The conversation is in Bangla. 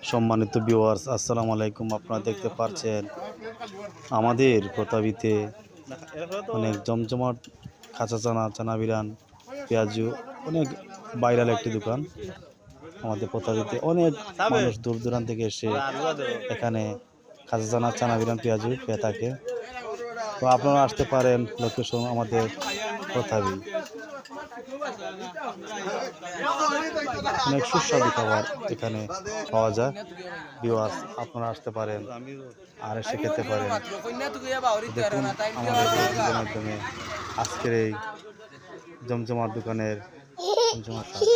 সম্মানিত ভিউয়ার্স, আসসালামু আলাইকুম। আপনারা দেখতে পাচ্ছেন আমাদের প্রতাবিতে অনেক জমজমাট কাঁচা চানা, চানা বিরান, পেঁয়াজু, অনেক ভাইরাল একটি দোকান। আমাদের প্রতাবিতে অনেক মানুষ দূর দূরান্ত থেকে এসে এখানে কাঁচা চানা, চানা বিরান, পেঁয়াজু পেয়ে থাকে। তো আপনারা আসতে পারেন, লোকেশন আমাদের প্রতাবি। অনেক সুস্বাদু খাবার এখানে পাওয়া যায়। ভিউয়ার্স, আপনারা আসতে পারেন আর এসে খেতে পারেন। দেখুন আমাদের ভিডিওর মাধ্যমে আজকের এই জমজমাট দোকানের জমজমাট স্বাদ।